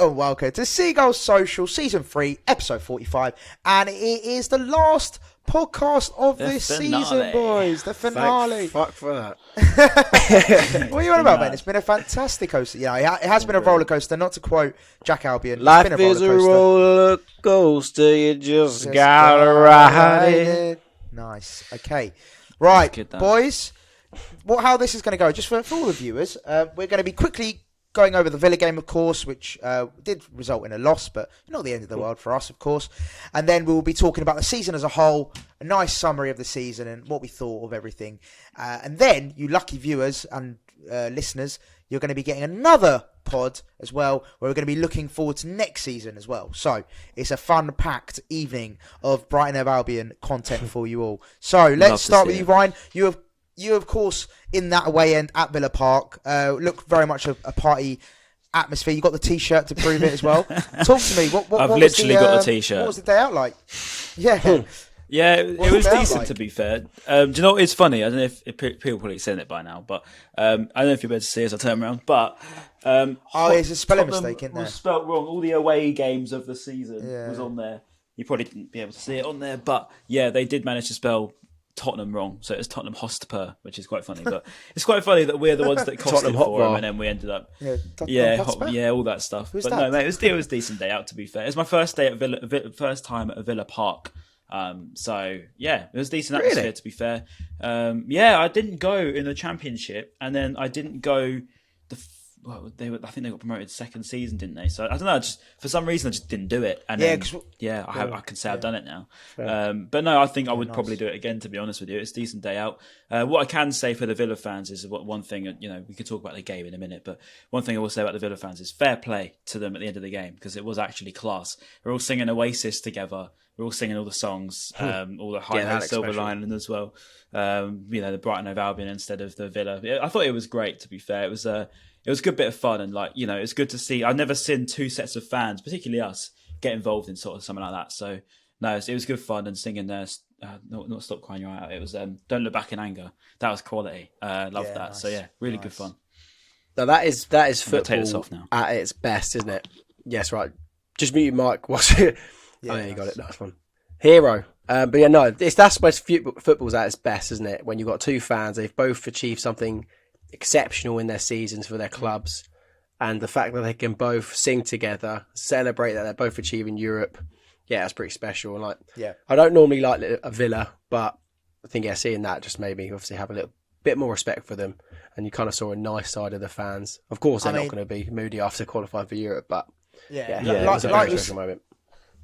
and welcome to Seagulls Social, Season 3, Episode 45. And it is the last podcast of this season, boys. The finale. Fuck for that. What are you on about, Ben? It's been a fantastic coaster. Yeah, it has been a roller coaster, not to quote Jack Albion. Life is a roller coaster, you just gotta ride it. Nice. Okay. Right, boys. How this is going to go, just for all the viewers, we're going to be quickly going over the Villa game, of course, which did result in a loss, but not the end of the world for us, of course. And then we'll be talking about the season as a whole, a nice summary of the season and what we thought of everything. And then, you lucky viewers and listeners, you're going to be getting another pod as well, where we're going to be looking forward to next season as well. So, it's a fun-packed evening of Brighton Hove Albion content for you all. So, let's start with you, Ryan. You, of course, in that away end at Villa Park, look very much a party atmosphere. You got the T-shirt to prove it as well. Talk to me. What literally got the T-shirt. What was the day out like? Yeah. Yeah, it was decent, to be fair. Do you know what is funny? I don't know if people probably seen it by now, but I don't know if you're able to see as I turn around. But there's a spelling mistake in there. Was spelt wrong. All the away games of the season was on there. You probably didn't be able to see it on there, but yeah, they did manage to spell Tottenham wrong, so it was Tottenham Hotspur, which is quite funny. But it's quite funny that we're the ones that cost it for them, and then we ended up, all that stuff. Who's but that? No, mate, it was a decent day out. To be fair, it was my first day at first time at Villa Park. So yeah, it was a decent atmosphere. To be fair, I didn't go in the Championship, and then I didn't go I think they got promoted second season, didn't they? So I don't know. Just for some reason, I just didn't do it. And I can say I've done it now. But no, I think I would probably do it again. To be honest with you, it's a decent day out. What I can say for the Villa fans is one thing. We could talk about the game in a minute, but one thing I will say about the Villa fans is fair play to them at the end of the game, because it was actually class. We're all singing Oasis together. We're all singing all the songs, all the High Silver Lining as well. The Brighton Hove Albion instead of the Villa. I thought it was great. To be fair, it was a good bit of fun, and it's good to see. I've never seen two sets of fans, particularly us, get involved in sort of something like that. So no, it was good fun, and singing not Stop Crying Your Eye Out. It was Don't Look Back in Anger. That was quality. Love that. Nice. So yeah, really good fun. Now that is football take this off now. At its best, isn't it? Yes, right. Just mute your mic. What's it? Yeah, you got it. Nice one. Hero. But yeah, no, that's where football's at its best, isn't it? When you've got two fans, they've both achieved something exceptional in their seasons for their clubs, and the fact that they can both sing together, celebrate that they're both achieving Europe, that's pretty special. And I don't normally like a Villa, but I think seeing that just made me obviously have a little bit more respect for them, and you kind of saw a nice side of the fans. Of course, they're not going to be moody after qualifying for Europe, but it was a very special moment.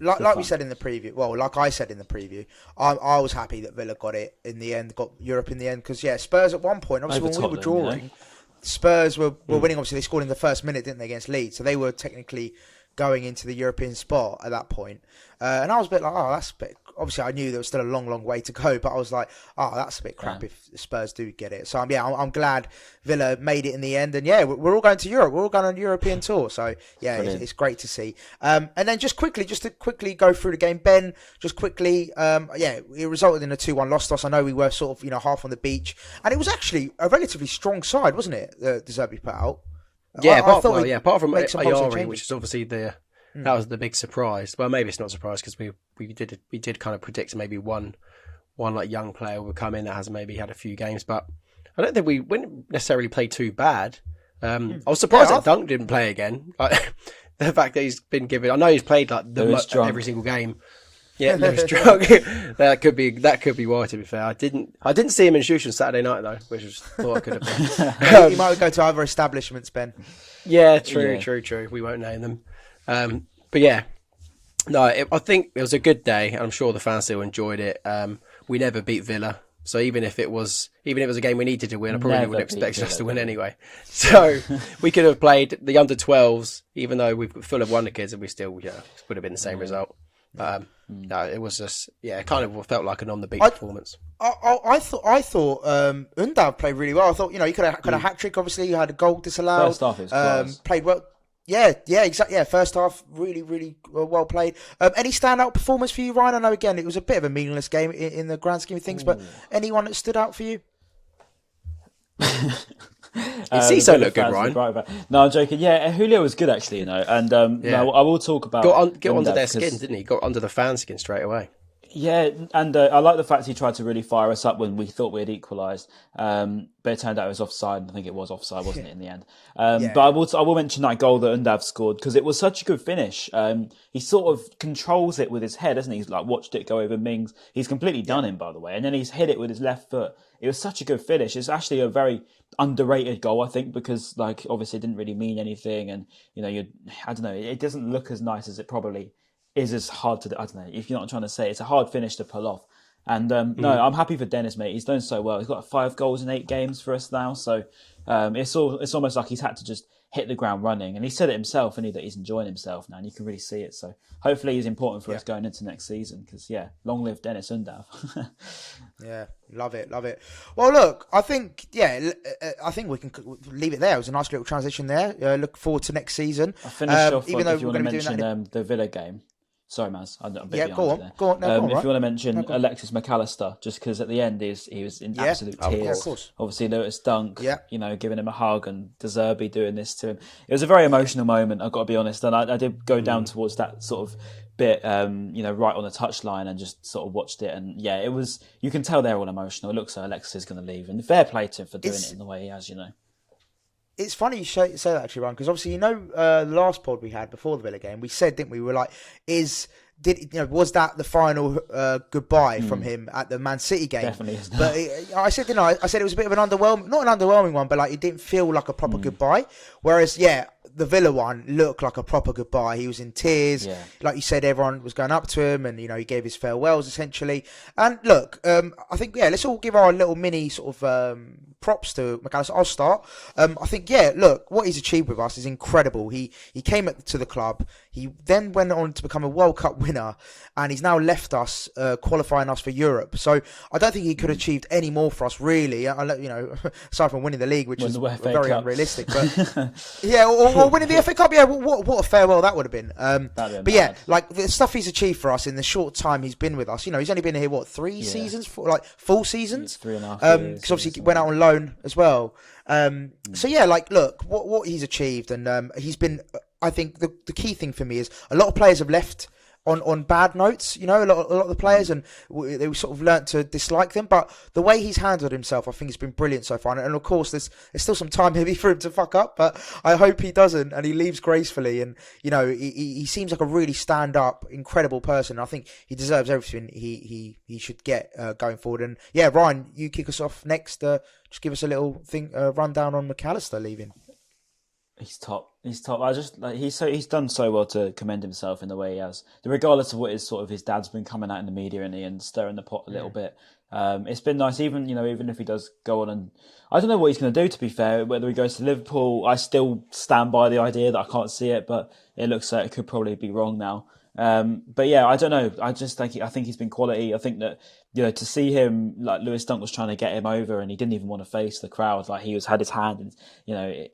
Like we said in the preview, like I said in the preview, I was happy that Villa got it in the end, got Europe in the end, because Spurs at one point, obviously when we were drawing, Spurs were winning. Obviously they scored in the first minute, didn't they, against Leeds? So they were technically going into the European spot at that point. And I was a bit like, that's a bit. Obviously, I knew there was still a long, long way to go, but I was like, that's a bit crap if Spurs do get it. So I'm glad Villa made it in the end. And we're all going to Europe. We're all going on a European tour. So it's great to see. And then just to quickly go through the game, Ben, just quickly, it resulted in a 2-1 loss to us. I know we were sort of, half on the beach, and it was actually a relatively strong side, wasn't it? The Zerbi put out. Apart from Ayari, which is obviously that was the big surprise. Well, maybe it's not a surprise, because we did kind of predict maybe one like young player would come in that has maybe had a few games, but I don't think we wouldn't necessarily play too bad. I was surprised that Dunk didn't play again. Like, the fact that he's been given, I know he's played like every single game. Yeah, Lewis drunk. that could be why. To be fair, I didn't see him in Shushan Saturday night though, which was thought I could have been. You might go to other establishments, Ben. Yeah, true. We won't name them. I think it was a good day, and I'm sure the fans still enjoyed it. We never beat Villa, so even if it was a game we needed to win, I probably would expect us to win anyway. So we could have played the under 12s, even though we're full of wonder kids, and we still would have been the same result. No, it was just it kind of felt like an on the beat performance. I thought Undav played really well. I thought he could have a hat trick. Obviously, you had a goal disallowed. First half, it was class. Played well. Yeah, exactly. Yeah, first half, really, really well played. Any standout performance for you, Ryan? I know, again, it was a bit of a meaningless game in the grand scheme of things, but anyone that stood out for you? Ciso looked good, Ryan. No, I'm joking. Yeah, Julio was good actually, and no, I will talk about got under their skin, didn't he? Got under the fan skin straight away. Yeah, and I like the fact he tried to really fire us up when we thought we had equalised, but it turned out it was offside. I think it was offside, wasn't it, in the end? But I will mention that goal that Undav scored because it was such a good finish. He sort of controls it with his head, hasn't he? He's like watched it go over Mings. He's completely done him, by the way, and then he's hit it with his left foot. It was such a good finish. It's actually a very underrated goal, I think, because like obviously it didn't really mean anything, and I don't know, it doesn't look as nice as it probably is. As hard to, I don't know, if you're not trying to say it's a hard finish to pull off. And no, I'm happy for Dennis, mate. He's done so well. He's got 5 goals in 8 games for us now, so it's almost like he's had to just hit the ground running. And he said it himself, and that he's enjoying himself now, and you can really see it. So hopefully he's important for us going into next season, because long live Dennis Undav. Yeah, love it. Well, look, I think we can leave it there. It was a nice little transition there. Look forward to next season. I'll finish off even though if you want to mention the Villa game. Sorry, Maz. I'm a bit go on. If you want to mention Alexis Mac Allister, just because at the end he was in absolute tears. Of course. Obviously, Lewis Dunk, giving him a hug, and De Zerbi doing this to him. It was a very emotional moment, I've got to be honest. And I did go down towards that sort of bit, right on the touchline, and just sort of watched it. And it was. You can tell they're all emotional. It looks like Alexis is going to leave, and fair play to him for doing it in the way he has. It's funny you say that actually, Ryan, because obviously the last pod we had before the Villa game, we said, didn't we? We were like, was that the final goodbye from him at the Man City game? Definitely is not. But I said, didn't I? I said it was a bit of an not an underwhelming one, but like it didn't feel like a proper goodbye. Whereas, the Villa one looked like a proper goodbye. He was in tears. Yeah. Like you said, everyone was going up to him, and he gave his farewells essentially. And look, I think let's all give our little mini sort of props to Mac Allister. I'll start. I think look, what he's achieved with us is incredible. He came to the club. He then went on to become a World Cup winner, and he's now left us qualifying us for Europe. So I don't think he could have achieved any more for us, really. Aside from winning the league, which is very unrealistic. But or winning the FA Cup. Yeah, what a farewell that would have been. But like the stuff he's achieved for us in the short time he's been with us. He's only been here 3 seasons, full seasons. 3.5 years. Because obviously he went out on loan as well. Look what he's achieved, and he's been. I think the key thing for me is a lot of players have left on bad notes. A lot of the players, and they sort of learnt to dislike them. But the way he's handled himself, I think, has been brilliant so far. And of course, there's still some time maybe for him to fuck up, but I hope he doesn't and he leaves gracefully. And he seems like a really stand-up, incredible person. I think he deserves everything he should get going forward. And Ryan, you kick us off next. Just give us a little rundown on Mac Allister leaving. He's top. I just he's done so well to commend himself in the way he has. Regardless of what his dad's been coming out in the media and stirring the pot a little bit. It's been nice, even if he does go on, and I don't know what he's going to do. To be fair, whether he goes to Liverpool, I still stand by the idea that I can't see it, but it looks like it could probably be wrong now. But I don't know. I think he's been quality. I think that to see him, like Lewis Dunk was trying to get him over, and he didn't even want to face the crowd. Like he had his hand,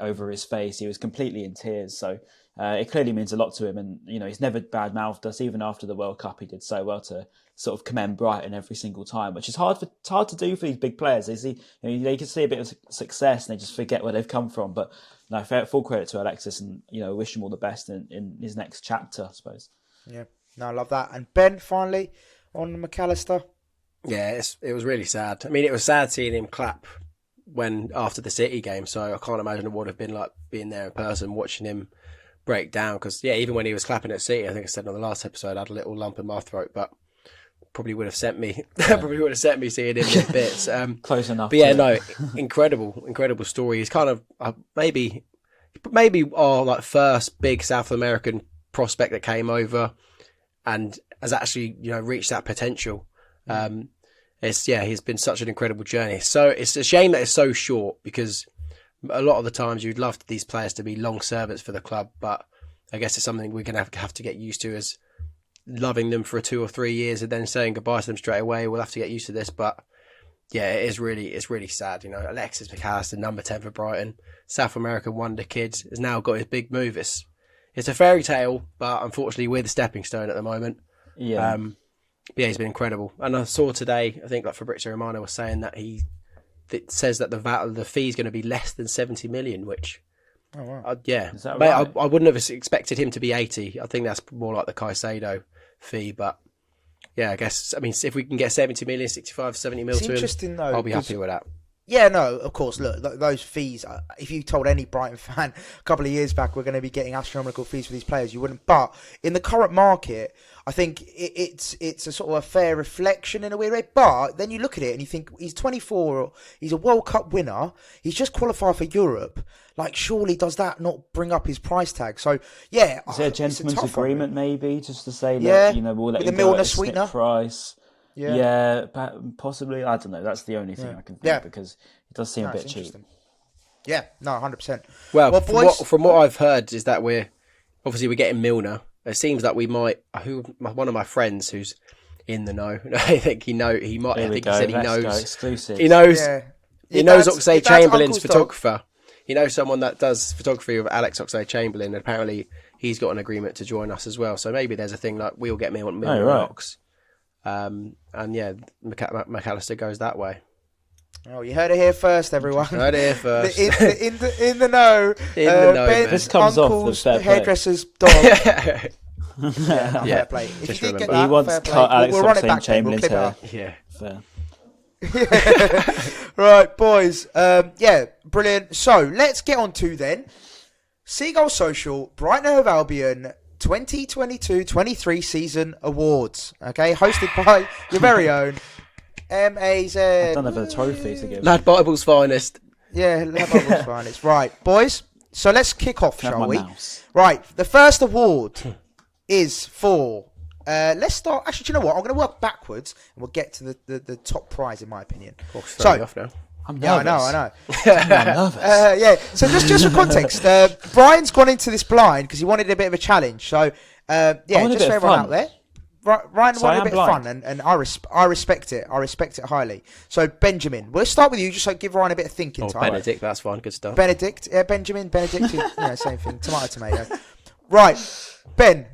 over his face. He was completely in tears. So it clearly means a lot to him. And he's never bad-mouthed us. Even after the World Cup, he did so well to sort of commend Brighton every single time, which is hard to do for these big players. They see, they can see a bit of success and they just forget where they've come from. But no, full credit to Alexis, and wish him all the best in his next chapter, I suppose. Yeah, no, I love that. And Ben, finally, on Mac Allister. Yeah, it was really sad. I mean, it was sad seeing him clap after the City game, so I can't imagine it would have been like being there in person, watching him break down. Because, even when he was clapping at City, I think I said on the last episode, I had a little lump in my throat, but probably would have sent me seeing him in bits. Close enough. But no, incredible story. He's kind of maybe our first big South American prospect that came over and has actually reached that potential. He's been such an incredible journey. So it's a shame that it's so short, because a lot of the times you'd love these players to be long servants for the club, but I guess it's something we're going to have to get used to, as loving them for 2 or 3 years and then saying goodbye to them straight away. We'll have to get used to this, but it's really sad. Alexis Mac Allister, number 10 for Brighton, South American wonder kid, has now got his big move. It's a fairy tale, but unfortunately we're the stepping stone at the moment. Yeah. He's been incredible. And I saw today, I think like Fabrizio Romano was saying that he that says that the fee is going to be less than 70 million, which. Oh, wow. Yeah, Is that mate, right? I wouldn't have expected him to be 80. I think that's more like the Caicedo fee, but yeah, I guess, I mean, if we can get 70 million, 65, 70 mil to him, though, I'll be happy with that. Yeah, no, of course. Look, those fees. If you told any Brighton fan a couple of years back we're going to be getting astronomical fees for these players, you wouldn't. But in the current market, I think it's a sort of a fair reflection in a weird way. But then you look at it and you think he's 24, he's a World Cup winner, he's just qualified for Europe. Like, surely does that not bring up his price tag? So yeah, is there a gentleman's agreement maybe just to say that we'll let with you the go Milner at a sweetener snip price? Yeah, possibly. I don't know. That's the only thing I can think because it does seem a bit cheap. Yeah, no, 100%. Well, from what I've heard is that we're getting Milner. It seems that we might. One of my friends who's in the know. I think he said he knows. Exclusive. He knows. Yeah. He knows Oxlade-Chamberlain's Uncle's photographer. He knows someone that does photography with Alex Oxlade-Chamberlain. And apparently, he's got an agreement to join us as well. So maybe there's a thing like we'll get Milner and Ox. And yeah, Mac Allister goes that way. Oh, you heard it here first, everyone. Heard it here first. In the know. In the know. This comes Uncle's off the fair hairdresser's dog. Fair play. If you did get that, he wants to cut Alex Oxlade-Chamberlain's hair. Yeah. Fair. Right, boys. Yeah, brilliant. So let's get on to then Seagulls Social, Brighton Hove Albion 2022-23 season awards. Okay, hosted by your very own MAZ. I don't have a trophy to give. Lad Bible's finest. Yeah, Lad Bible's finest. Right, boys. So let's kick off, shall we? Mouse. Right, the first award is for. Let's start. Actually, do you know what? I'm going to work backwards, and we'll get to the top prize, in my opinion. Off now. I'm nervous. nervous. I know. I'm nervous. Yeah. So just for context, Brian's gone into this blind because he wanted a bit of a challenge. So just for everyone out there, Ryan wanted a bit of fun, and I respect it. I respect it highly. So Benjamin, we'll start with you, just so give Ryan a bit of thinking time. Benedict, that's fine. Good stuff. Benedict, Benedict, same thing. Tomato. Right, Ben.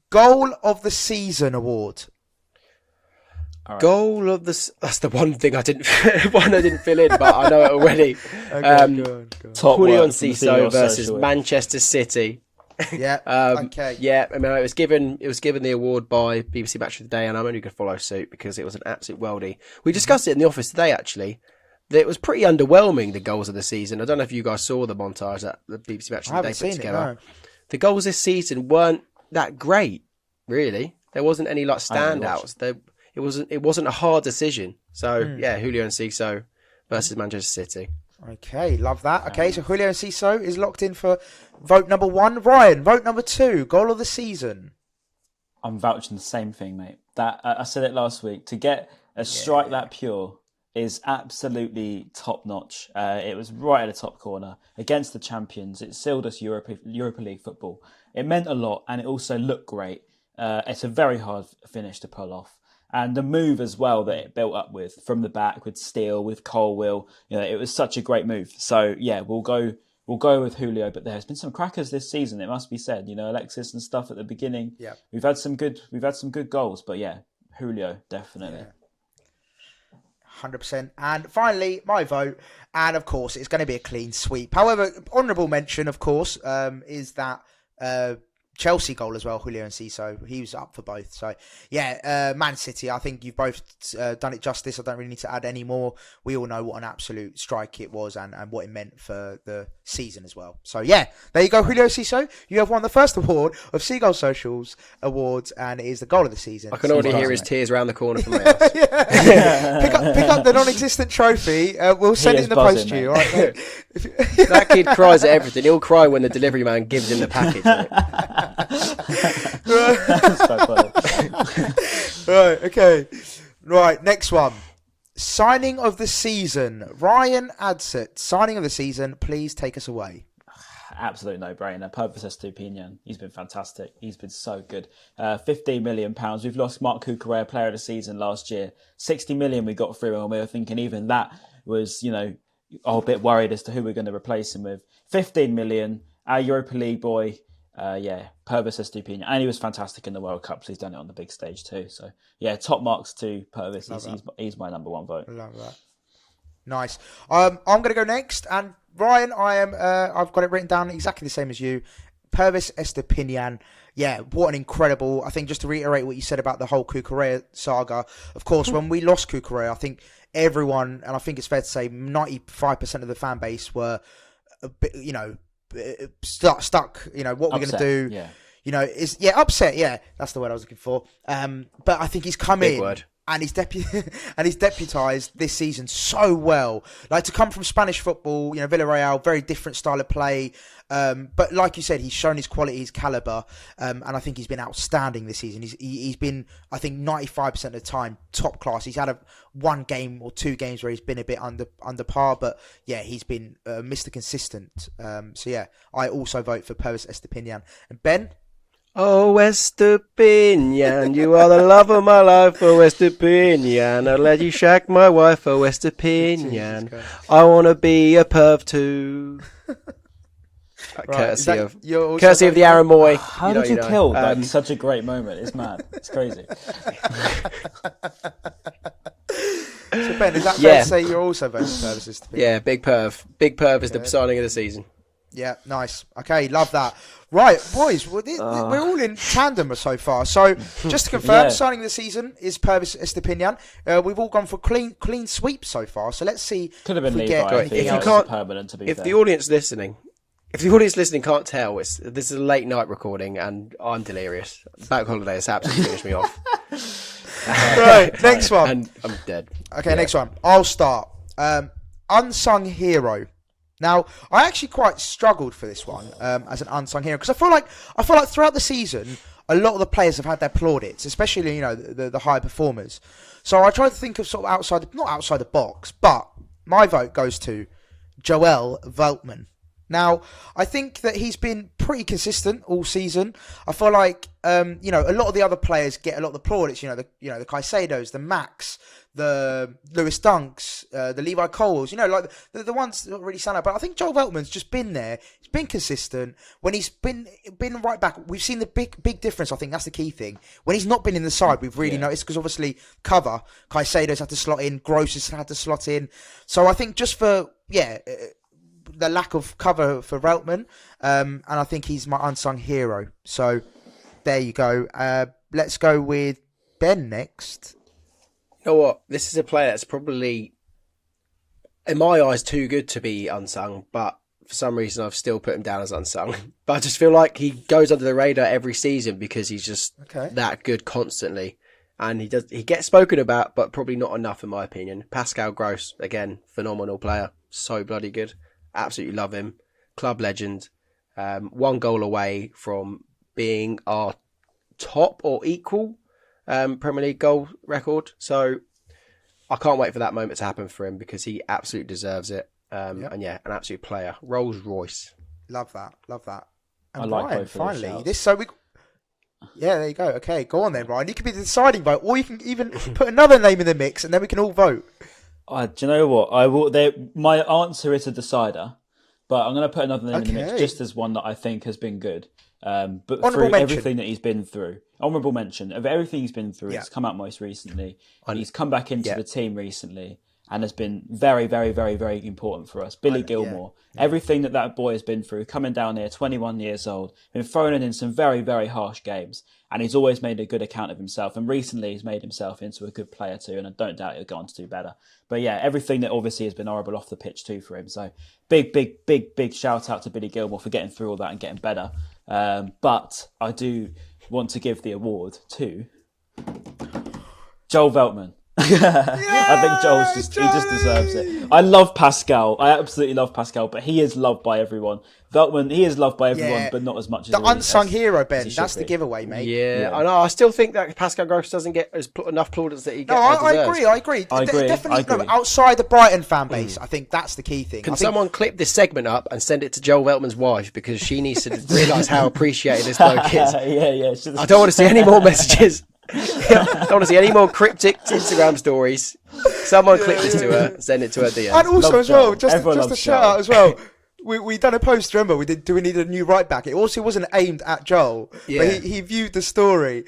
Goal of the season award. Right. Goal of the that's the one thing I didn't fill in, but I know it already. Okay, go on. Julian Ciso versus Manchester City. Yeah. Okay. Yeah. I mean, it was given the award by BBC Match of the Day, and I'm only going to follow suit because it was an absolute worldie. We discussed it in the office today, actually. It was pretty underwhelming, the goals of the season. I don't know if you guys saw the montage that the BBC Match of the Day put together. The goals this season weren't that great, really. There wasn't any standouts. It wasn't a hard decision. So Julio Ciso versus Manchester City. Okay, love that. Okay, so Julio Ciso is locked in for vote number 1. Ryan, vote number 2. Goal of the season. I'm vouching the same thing, mate. That I said it last week. To get a strike that pure is absolutely top notch. It was right at the top corner against the champions. It sealed us Europa League football. It meant a lot, and it also looked great. It's a very hard finish to pull off. And the move as well that it built up with from the back with Steele, with Colwill, it was such a great move. So yeah, we'll go with Julio. But there's been some crackers this season, it must be said. Alexis and stuff at the beginning. Yeah, we've had some good goals. But yeah, Julio definitely. Yeah. 100%. And finally, my vote, and of course, it's going to be a clean sweep. However, honourable mention, of course, is that Chelsea goal as well, Julio Ciso. He was up for both. So, yeah, Man City, I think you've both done it justice. I don't really need to add any more. We all know what an absolute strike it was and what it meant for the season as well. So, yeah, there you go, Julio Ciso. You have won the first award of Seagulls Socials Awards, and it is the goal of the season. I can already hear his tears around the corner from my house. Pick up the non-existent trophy. We'll send it in the post to you. All right, mate? That kid cries at everything. He'll cry when the delivery man gives him the package. Right, okay. Right, next one. Signing of the season. Ryan Adsett, signing of the season. Please take us away. Absolute no-brainer. Purvis Estupinian. He's been fantastic. He's been so good. £15 million. We've lost Mark Cucurella, player of the season last year. 60 million we got through, and we were thinking even that was, a bit worried as to who we're going to replace him with. 15 million. Our Europa League boy. Purvis Estupinian. And he was fantastic in the World Cup, so he's done it on the big stage too. So, yeah, top marks to Purvis. He's my number 1 vote. Love that. Nice. I'm going to go next, and Ryan, I've got it written down exactly the same as you. Pervis Estupiñán. Yeah, what an incredible... I think just to reiterate what you said about the whole Cucurella saga, of course, when we lost Cucurella, I think everyone, and I think it's fair to say 95% of the fan base were, a bit, stuck. What we're going to do. Yeah. Upset. Yeah, that's the word I was looking for. But I think he's come Big in. Word. And he's deputised this season so well. Like, to come from Spanish football, Villarreal, very different style of play. But like you said, he's shown his quality, his calibre, and I think he's been outstanding this season. He's been, I think, 95% of the time top class. He's had one game or two games where he's been a bit under par, but yeah, he's been Mr. Consistent. So yeah, I also vote for Pervis Estupiñán. And Ben? Oh, Estupiñán, you are the love of my life, oh, Estupiñán. I'll let you shack my wife, oh, Estupiñán. I want to be a perv too. Courtesy of the Aaron Moy. How did you kill such a great moment? It's mad. It's crazy. So Ben, is that fair to say you're also voting for Pervis Estupiñán? Yeah, Big Perv. Big Perv is the signing of the season. Yeah, nice. Okay, love that. Right, boys, we're all in tandem so far. So, just to confirm, signing of the season is Pervis Estupiñán. We've all gone for clean sweep so far. So let's see. Could have been Levi. If the audience listening can't tell, this is a late night recording, and I'm delirious. Bank holiday has absolutely finished me off. Right, next one. And I'm dead. Okay, next one. I'll start. Unsung Hero. Now, I actually quite struggled for this one as an unsung hero, because I feel like throughout the season, a lot of the players have had their plaudits, especially the high performers. So I tried to think of sort of not outside the box, but my vote goes to Joel Veltman. Now, I think that he's been pretty consistent all season. I feel like a lot of the other players get a lot of the plaudits. The Caicedos, the Macs, the Lewis Dunks, the Levi Coles. Like the ones that really stand out. But I think Joel Veltman's just been there. He's been consistent. When he's been right back, we've seen the big difference. I think that's the key thing. When he's not been in the side, we've really noticed, because obviously cover, Caicedo's had to slot in, Gross has had to slot in. So I think just for the lack of cover for Veltman, and I think he's my unsung hero. So there you go. Let's go with Ben next. You know what? This is a player that's probably, in my eyes, too good to be unsung, but for some reason I've still put him down as unsung. But I just feel like he goes under the radar every season because he's just that good constantly. And he gets spoken about, but probably not enough in my opinion. Pascal Gross, again, phenomenal player. So bloody good. Absolutely love him. Club legend. 1 goal away from being our top or equal Premier League goal record. So I can't wait for that moment to happen for him, because he absolutely deserves it. And an absolute player. Rolls Royce. Love that. And I like Brian, both finally. There you go. Okay, go on then, Brian. You can be the deciding vote, or you can even put another name in the mix, and then we can all vote. Do you know what? I will. My answer is a decider, but I'm going to put another name in the mix, just as one that I think has been good. But through everything that he's been through, honourable mention of everything he's been through. He's come out most recently. He's come back into the team recently, and has been very, very, very, very important for us. Billy Gilmore, everything that boy has been through, coming down here, 21 years old, been thrown in some very, very harsh games, and he's always made a good account of himself. And recently he's made himself into a good player too, and I don't doubt he'll go on to do better. But yeah, everything that obviously has been horrible off the pitch too for him. So big shout out to Billy Gilmore for getting through all that and getting better. But I do want to give the award to Joel Veltman. I think he just deserves it. I love Pascal. I absolutely love Pascal, but he is loved by everyone. Veltman, he is loved by everyone, but not as much as the unsung hero, Ben. That's the giveaway, mate. Yeah, I know. I still think that Pascal Gross doesn't get enough plaudits that he gets. I agree. Definitely. No, outside the Brighton fan base, I think that's the key thing. Can someone clip this segment up and send it to Joel Veltman's wife, because she needs to realise how appreciated this bloke is. Yeah. I don't want to see any more messages. I don't want to see any more cryptic Instagram stories. Someone clip this to her, send it to her DM. And also as well, just a shout out as well. we done a post, remember? Do we need a new right back? It also wasn't aimed at Joel, but he viewed the story.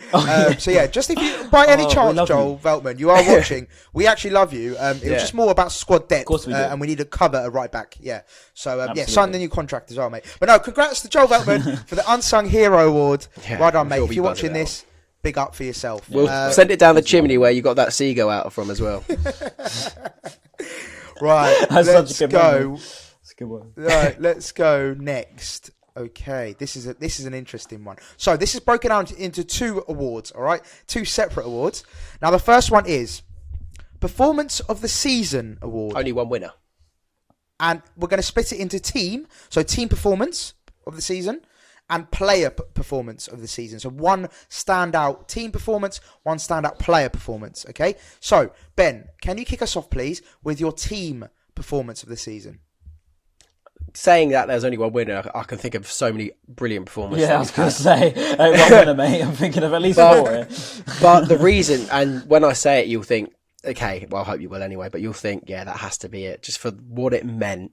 So yeah, just if you, by any chance, Joel Veltman, you are watching, we actually love you. It was just more about squad depth, and we need to cover a right back. Yeah. So sign the new contract as well, mate. But no, congrats to Joel Veltman for the Unsung Hero Award. Well done, mate. If you're watching this, big up for yourself. We'll send it down the chimney where you got that seagull out from as well. Right, let's go. Good one. Right, let's go next. Okay, this is an interesting one. So this is broken down into 2 awards, all right? 2 separate awards. Now the first one is Performance of the Season Award. Only one winner. And we're going to split it into team. So team performance of the season and player performance of the season. So 1 standout team performance, 1 standout player performance, okay? So, Ben, can you kick us off, please, with your team performance of the season? Saying that there's only one winner, I can think of so many brilliant performances. Yeah, I was going to say, one winner, mate. I'm thinking of at least 4. But the reason, and when I say it, you'll think, okay, well, I hope you will anyway, but you'll think, yeah, that has to be it. Just for what it meant.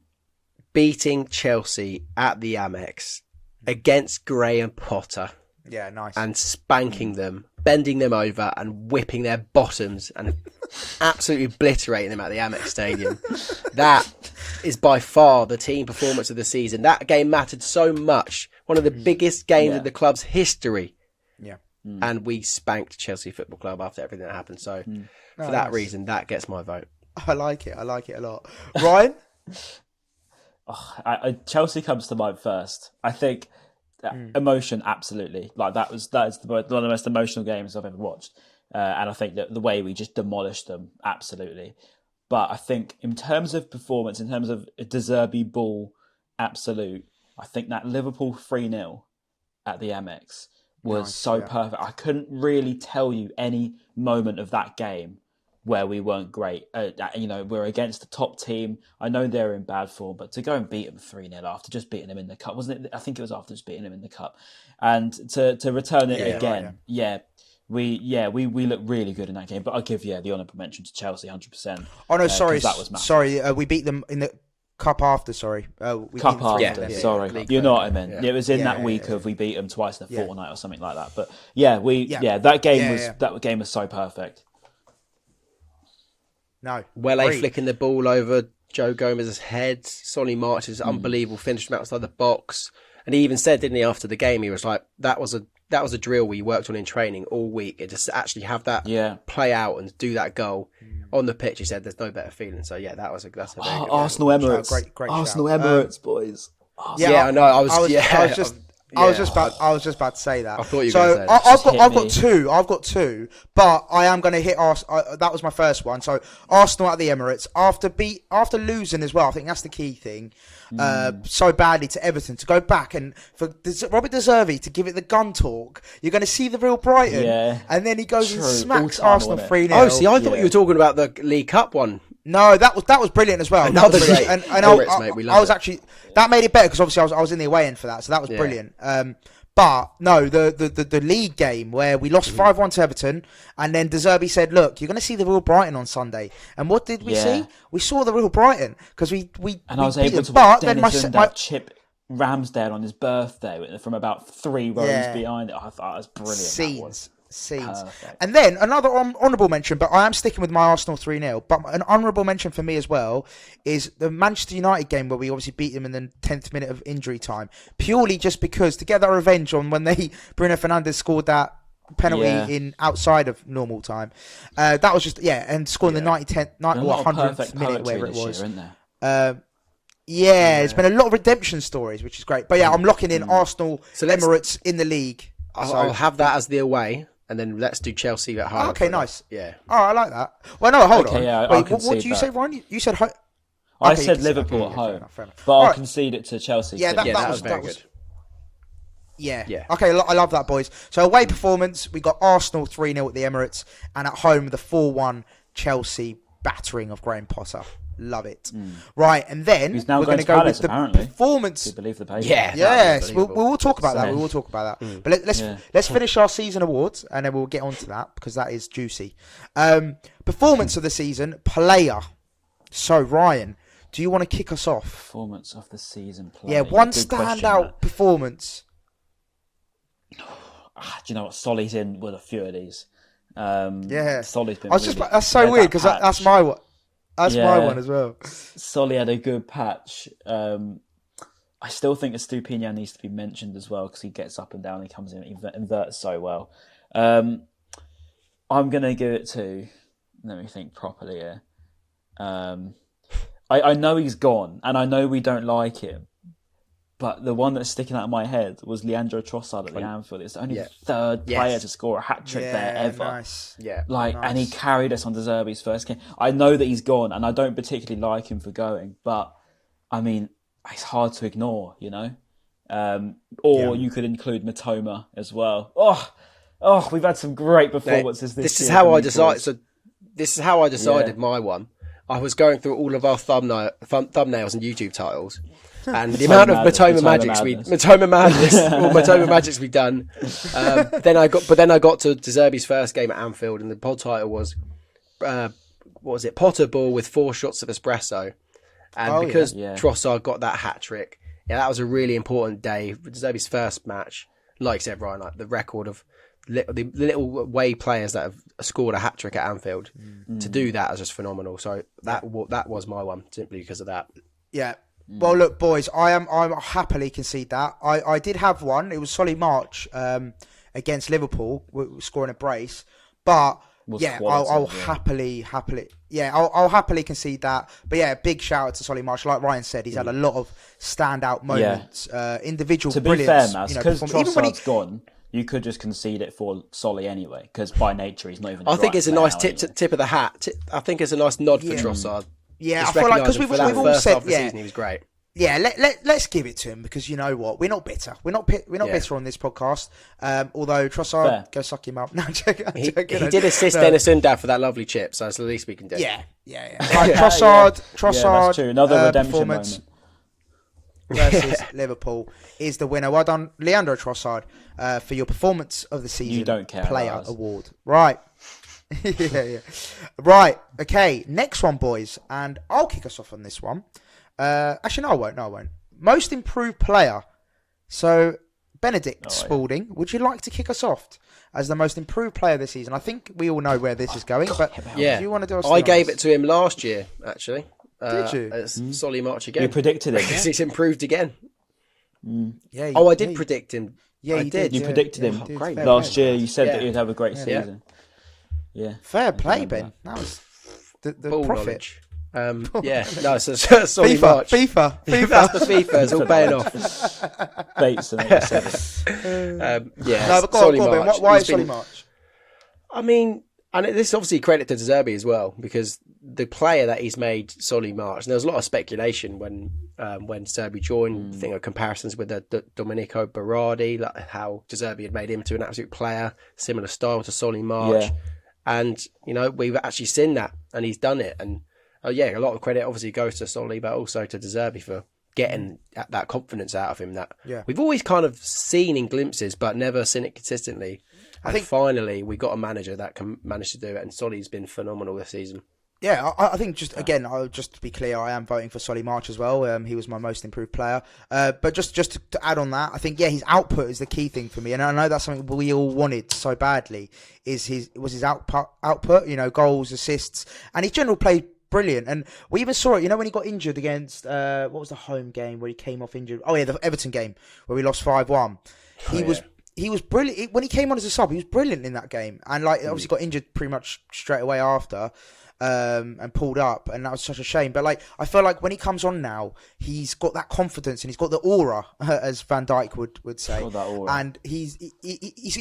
Beating Chelsea at the Amex against Graham Potter. Yeah, nice. And spanking them, bending them over and whipping their bottoms and absolutely obliterating them at the Amex Stadium. That is by far the team performance of the season. That game mattered so much. One of the biggest games in the club's history. Yeah. And we spanked Chelsea Football Club after everything that happened. So for that reason, that gets my vote. I like it. I like it a lot. Ryan? Chelsea comes to mind first. I think emotion, absolutely. Like that is one of the most emotional games I've ever watched, and I think that the way we just demolished them, absolutely. But I think in terms of performance, in terms of a De Zerbi ball, absolute. I think that Liverpool 3-0 at the Amex was perfect. I couldn't really tell you any moment of that game where we weren't great. We're against the top team. I know they're in bad form, but to go and beat them 3-0 after just beating them in the cup, wasn't it? I think it was after just beating them in the cup, and to return it again. We look really good in that game. But I'll give the honourable mention to Chelsea 100%. Oh no, sorry, that was massive. Sorry, we beat them in the cup after. Sorry, cup after. Sorry, you know what I meant. Yeah. It was in that week of we beat them twice in a fortnight or something like that. But that game was so perfect. No. Flicking the ball over Joe Gomez's head. Sonny March's unbelievable finish from outside the box. And he even said, didn't he, after the game, he was like, that was a drill we worked on in training all week. And just actually have that play out and do that goal on the pitch. He said there's no better feeling. So yeah, that's a very good Arsenal Emirates. Great Arsenal Emirates, boys. I know. I was just about to say that. I thought you were going to say that. I've got two, but I am going to hit Arsenal. That was my first one. So Arsenal at the Emirates after losing as well. I think that's the key thing. So badly to Everton, to go back and for Robert De Zerbi to give it the gun talk. You're going to see the real Brighton, and then he goes and smacks Arsenal 3-0. Oh, see, I thought you were talking about the League Cup one. No, that was brilliant as well. Another great. And I was actually that made it better because obviously I was in the away end for that, so that was brilliant. But no, the league game where we lost 5-1 to Everton, and then De Zerbi said, "Look, you're going to see the real Brighton on Sunday." And what did we see? We saw the real Brighton because we and I was able to watch Dennis and Chip Ramsdale on his birthday from about 3 rows behind it. I thought it was brilliant. Scenes. And then another honourable mention, but I am sticking with my Arsenal 3-0, but an honourable mention for me as well is the Manchester United game where we obviously beat them in the 10th minute of injury time, purely just because to get that revenge on when Bruno Fernandes scored that penalty in outside of normal time. That was just and scoring the 100th minute, whatever it was. There's been a lot of redemption stories, which is great. But I'm locking in Arsenal Emirates in the league. I'll have that as the away, and then let's do Chelsea at home. Okay, nice. Yeah. Oh, I like that. Well, no, hold on. Yeah, wait, what did you say, Ryan? You said home. I said Liverpool at home, but I'll concede it to Chelsea. Yeah, that was very good. Yeah. Okay, I love that, boys. So away performance, we got Arsenal 3-0 at the Emirates, and at home the 4-1 Chelsea battering of Graham Potter. Love it. Right, and then we're going to go with the performance. Do you believe the paper? Yes, we'll talk about that. We will talk about that. But let's finish our season awards, and then we'll get on to that because that is juicy. Performance of the season, player. So Ryan, do you want to kick us off? Performance of the season play. Yeah, one standout performance. Do you know what? Solly's in with a few of these. Solly's been. That's so weird because that's my one. That's my one as well. Solly had a good patch. I still think Estupiñán needs to be mentioned as well because he gets up and down. He comes in, he inverts so well. I'm gonna give it to. Let me think properly here. I know he's gone, and I know we don't like him, but the one that's sticking out of my head was Leandro Trossard at the Anfield. It's the only third player to score a hat-trick there ever. Nice. And he carried us on De Zerbi's first game. I know that he's gone, and I don't particularly like him for going, but, I mean, it's hard to ignore, you know? You could include Matoma as well. Oh, we've had some great performances this year. This is how I decided. So this is how I decided my one. I was going through all of our thumbnails and YouTube titles, and the amount of Matoma Magics we've done. Then I got to De Zerbi's first game at Anfield, and the pod title was, what was it? Potter ball with 4 shots of espresso, and because Trossard got that hat trick, that was a really important day. De Zerbi's first match, like I said, Ryan, like the record of the little away players that have scored a hat trick at Anfield. To do that is just phenomenal. So that was my one simply because of that. Yeah. Well, look, boys, I'm happily concede that. I did have one. It was Solly March against Liverpool, scoring a brace. But I'll happily I'll happily concede that. But yeah, big shout out to Solly March. Like Ryan said, he's had a lot of standout moments, individual brilliance. To be fair, because Trossard's gone. You could just concede it for Solly anyway, because by nature he's not even. I think it's a nice tip of the hat. I think it's a nice nod for Trossard. Yeah, I feel like because we've all said season, he was great. Yeah, let's give it to him because you know what, we're not bitter. We're not bitter on this podcast. Although Trossard, go suck him up. No, I'm joking. He did assist Dennis Undaf for that lovely chip, so that's the least we can do. Yeah. Right, Trossard. That's true. Another redemption moment. Versus Liverpool is the winner. Well done, Leandro Trossard, for your performance of the season. You don't care. Player award. Right. yeah. Right. Okay. Next one, boys, and I'll kick us off on this one. Actually, no, I won't. Most improved player. So, Benedict Spalding, would you like to kick us off as the most improved player this season? I think we all know where this is going, but do you want to do? I gave it to him last year, actually. Did you? It's Solly March again. You predicted it. Because he's improved again. Yeah. I did predict him. Yeah, I did. You predicted him Great. last year. You said that he'd have a great season. Yeah. Fair play, Ben. That was the Ball profit. Knowledge. No, so Solly March. FIFA. That's the FIFA. It's all paying off. Bates and No, but go on, Ben. Why is Solly March? I mean, and this is obviously credit to De Zerbi as well, because the player that he's made Solly March, and there was a lot of speculation when De Zerbi joined, I think of comparisons with the Domenico Berardi, like how De Zerbi had made him to an absolute player, similar style to Solly March. And, you know, we've actually seen that, and he's done it. And, a lot of credit obviously goes to Solly, but also to De Zerbi for getting that confidence out of him that we've always kind of seen in glimpses, but never seen it consistently. And finally, we got a manager that can manage to do it, and Solly's been phenomenal this season. Yeah, I think just to be clear, I am voting for Solly March as well. He was my most improved player. But just to add on that, I think his output is the key thing for me, and I know that's something we all wanted so badly. His output, you know, goals, assists, and his general play brilliant. And we even saw it, you know, when he got injured against what was the home game where he came off injured? Oh yeah, the Everton game where we lost 5-1. He was brilliant when he came on as a sub. He was brilliant in that game, and obviously got injured pretty much straight away after. And pulled up, and that was such a shame. But I feel like when he comes on now, he's got that confidence and he's got the aura, as Van Dijk would say. And he's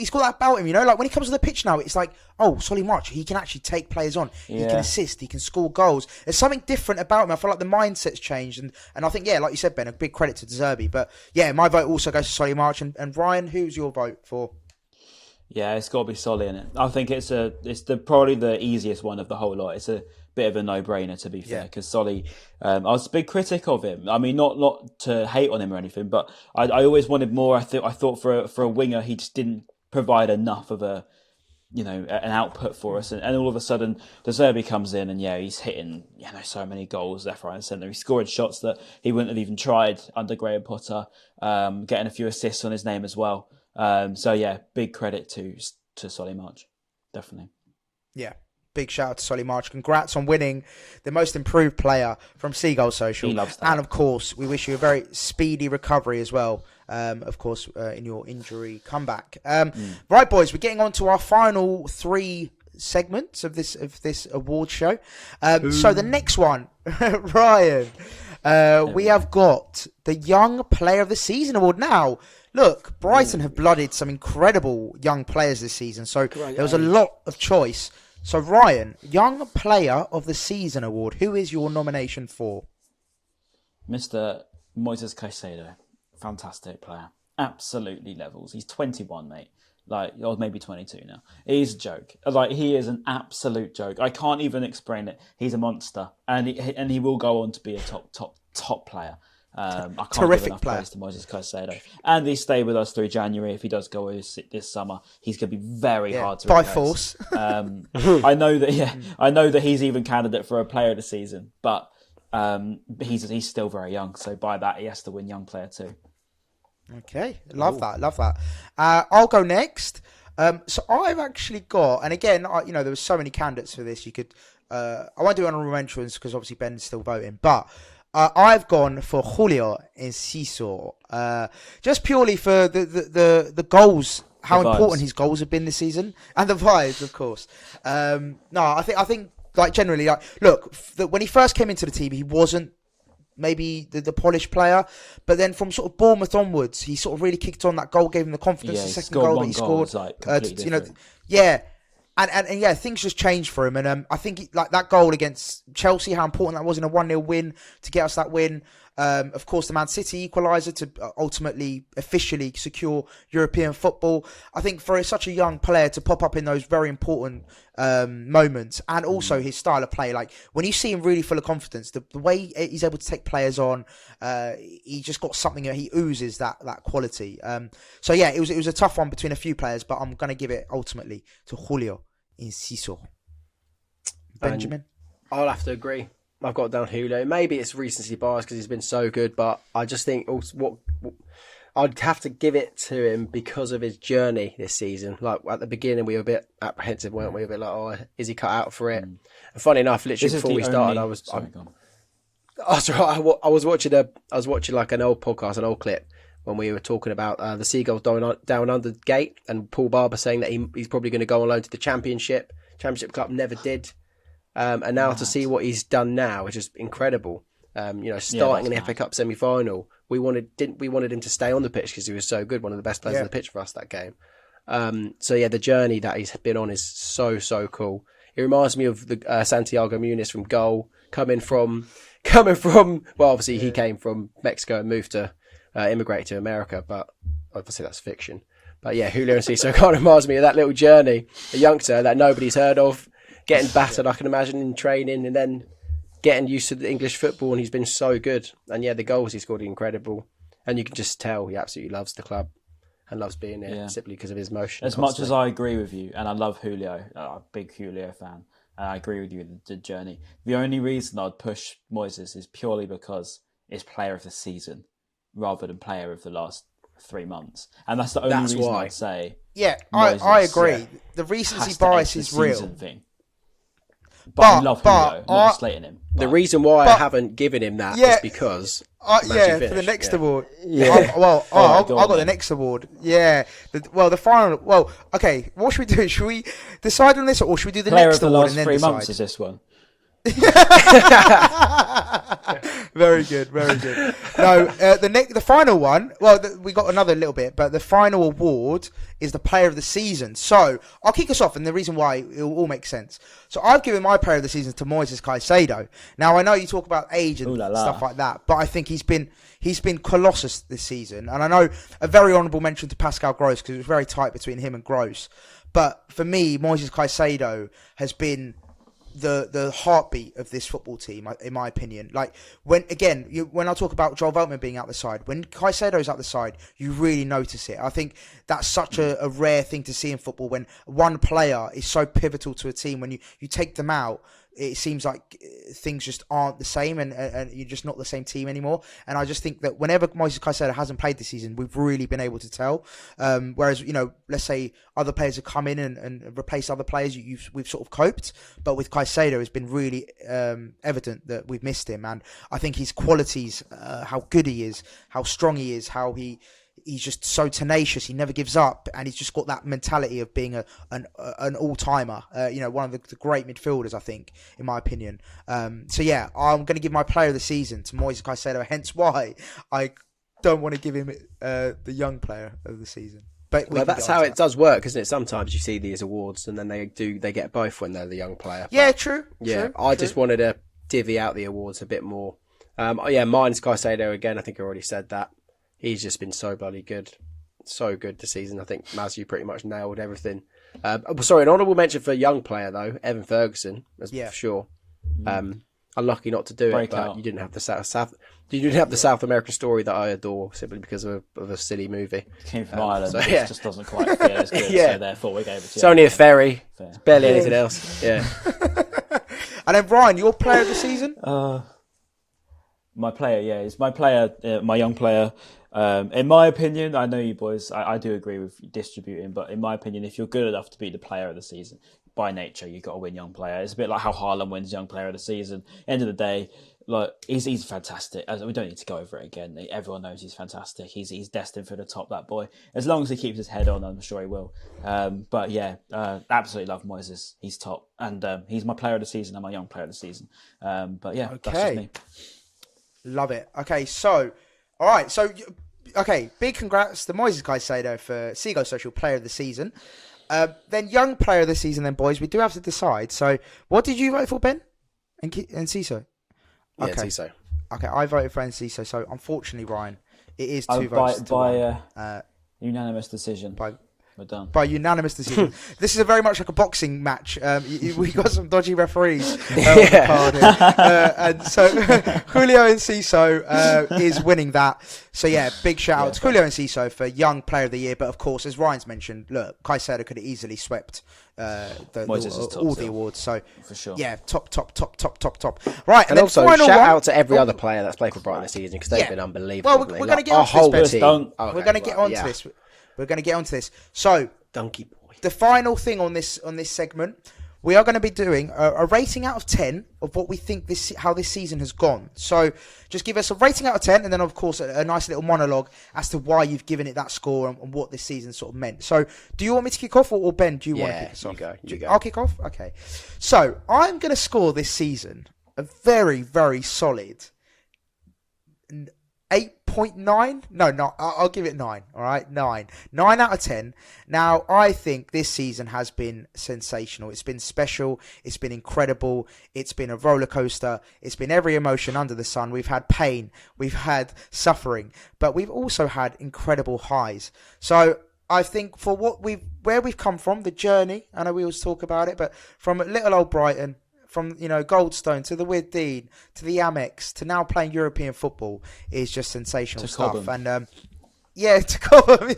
got that about him, you know. Like when he comes to the pitch now, it's like, oh, Solly March, he can actually take players on. He can assist. He can score goals. There's something different about him. I feel like the mindset's changed, and I think like you said, Ben, a big credit to De Zerbi. But my vote also goes to Solly March. And Ryan, who's your vote for? Yeah, it's got to be Solly in it. I think it's probably the easiest one of the whole lot. It's a bit of a no-brainer, to be fair, because Solly, I was a big critic of him. I mean, not to hate on him or anything, but I always wanted more. I thought for a winger, he just didn't provide enough of a an output for us. And all of a sudden, De Zerbi comes in and he's hitting, so many goals left, right and centre. He's scoring shots that he wouldn't have even tried under Graham Potter, getting a few assists on his name as well. Big credit to Solly March. Definitely. Yeah. Big shout out to Solly March. Congrats on winning the most improved player from Seagulls Social. He loves that. And of course, we wish you a very speedy recovery as well. In your injury comeback. Right, boys, we're getting on to our final 3 segments of this award show. So the next one, Ryan, we have got the Young Player of the Season award. Now, look, Brighton have blooded some incredible young players this season, so there was a lot of choice. So, Ryan, Young Player of the Season award, who is your nomination for? Mr. Moises Caicedo. Fantastic player. Absolutely levels. He's 21, mate. Or maybe 22 now. He's a joke. He is an absolute joke. I can't even explain it. He's a monster. And he will go on to be a top player. I can't Terrific give enough player. praise to Moises Caicedo. And he stay with us through January. If he does go this summer, he's going to be very hard to replace. By force. I know that he's even candidate for a player of the season, but he's still very young. So by that, he has to win Young Player too. Okay, love that. I'll go next. So I've actually got, and again, there were so many candidates for this. You could, I won't do honorable mentions because obviously Ben's still voting, but I've gone for Julio Enciso, just purely for the goals, how important his goals have been this season, and the vibes, of course. I think generally, look, when he first came into the team, he wasn't maybe the polished player, but then from sort of Bournemouth onwards, he sort of really kicked on. That goal gave him the confidence. Yeah, the second goal that he scored, and things just changed for him. And I think that goal against Chelsea, how important that was in a 1-0 win to get us that win. Of course, the Man City equaliser to ultimately officially secure European football. I think for such a young player to pop up in those very important moments, and also his style of play, when you see him really full of confidence, the way he's able to take players on, he just got something that he oozes that quality. It was a tough one between a few players, but I'm going to give it ultimately to Julio Enciso. Benjamin? I'll have to agree. I've got down Julio. Maybe it's recency bias because he's been so good, but I just think also I'd have to give it to him because of his journey this season. At the beginning, we were a bit apprehensive, weren't we? A bit is he cut out for it? And funny enough, literally before we started, I was watching an old podcast, an old clip when we were talking about the Seagulls down under gate, and Paul Barber saying that he's probably going to go on loan to the Championship. Championship club never did. And now to see what he's done now, which is incredible. Starting in the FA Cup semi-final, we wanted him to stay on the pitch because he was so good, one of the best players on the pitch for us that game. The journey that he's been on is so cool. It reminds me of the Santiago Muniz from goal, coming from. Well, obviously he came from Mexico and moved to immigrate to America, but obviously that's fiction. But yeah, Julio Enciso kind of reminds me of that little journey, a youngster that nobody's heard of. Getting battered, I can imagine, in training, and then getting used to the English football, and he's been so good. And the goals he scored are incredible. And you can just tell he absolutely loves the club and loves being there simply because of his motion. As much as I agree with you, and I love Julio, I'm a big Julio fan, and I agree with you with the journey. The only reason I'd push Moises is purely because it's player of the season rather than player of the last 3 months. And that's the only reason why I'd say. Yeah, I agree. Yeah. The recency bias is real. Thing. But I love Julio, not slating him. The reason why I haven't given him that is because... for the next award. Yeah. I've got the next award. Yeah. The final... Well, okay, what should we do? Should we decide on this, or should we do the Player next award and then decide? Player of the last 3 decide? months is this one. Very good. No, the final one. Well, we got another little bit, but the final award is the Player of the Season. So I'll kick us off, and the reason why it will all make sense. So I've given my Player of the Season to Moises Caicedo. Now I know you talk about age and stuff like that, but I think he's been colossus this season, and I know a very honourable mention to Pascal Gross because it was very tight between him and Gross. But for me, Moises Caicedo has been the heartbeat of this football team, in my opinion. Like when I talk about Joel Veltman being out the side, when Caicedo's out the side, you really notice it. I think that's such a rare thing to see in football, when one player is so pivotal to a team. When you take them out, it seems like things just aren't the same, and you're just not the same team anymore. And I just think that whenever Moises Caicedo hasn't played this season, we've really been able to tell. Whereas, let's say other players have come in and replaced other players, we've sort of coped. But with Caicedo, it's been really evident that we've missed him. And I think his qualities, how good he is, how strong he is, how he's just so tenacious. He never gives up, and he's just got that mentality of being an all-timer. One of the great midfielders, I think, in my opinion. So yeah, I'm going to give my player of the season to Moises Caicedo. Hence why I don't want to give him the young player of the season. But that's how it does work, isn't it? Sometimes you see these awards, and then they get both when they're the young player. Yeah, true. Yeah, true, I just wanted to divvy out the awards a bit more. Mine's Caicedo again. I think I already said that. He's just been so bloody good. So good this season. I think, Maz, you pretty much nailed everything. An honourable mention for a young player, though, Evan Ferguson, for sure. Unlucky not to do it, but you didn't have the South American story that I adore, simply because of a silly movie. Came from Ireland, it just doesn't quite feel as good, so therefore we gave it to you. It's only a ferry. It's barely anything else. Yeah. And then, Brian, your player of the season? My player, it's my player, my young player. In my opinion, I know you boys, I do agree with distributing, but in my opinion, if you're good enough to be the player of the season, by nature, you've got to win young player. It's a bit like how Haaland wins young player of the season. End of the day, like he's fantastic. We don't need to go over it again. Everyone knows he's fantastic. He's destined for the top, that boy. As long as he keeps his head on, I'm sure he will. But yeah, absolutely love Moises. He's top. And he's my player of the season and my young player of the season. But yeah, that's just me. Love it. Okay, so, all right. So, okay, big congrats to Moises Caicedo for Seagulls Social Player of the Season. Then Young Player of the Season, then, boys. We do have to decide. So, what did you vote for, Ben? And Ciso? Okay. Yeah, Ciso. Okay, I voted for Ciso. So, unfortunately, Ryan, it is 2 votes to 1. Unanimous decision. We're done. By unanimous decision. This is very much like a boxing match. We got some dodgy referees on the card here. And so Julio Enciso is winning that. So yeah, big shout out to Julio Enciso for Young Player of the Year. But of course, as Ryan's mentioned, look, Caicedo could have easily swept all the awards. So for sure, yeah, top. Right, and also shout out to every other player that's played for Brighton this season, because they've been unbelievable. Well, we're going to get onto this. We're going to get onto this. We're going to get onto this. So, Donkey Boy. The final thing on this segment, we are going to be doing a rating out of 10 of what we think how this season has gone. So, just give us a rating out of 10, and then of course a nice little monologue as to why you've given it that score and what this season sort of meant. So, do you want me to kick off, or Ben, do you want to kick us off? You go. I'll kick off. Okay. So, I'm going to score this season a very, very solid 8.9? No, I'll give it 9. All right, 9 out of 10. Now, I think this season has been sensational. It's been special. It's been incredible. It's been a roller coaster. It's been every emotion under the sun. We've had pain. We've had suffering, but we've also had incredible highs. So I think for where we've come from, the journey. I know we always talk about it, but from little old Brighton, from Goldstone to the Weird Dean to the Amex to now playing European football is just sensational stuff. Cobham. And to Cobham,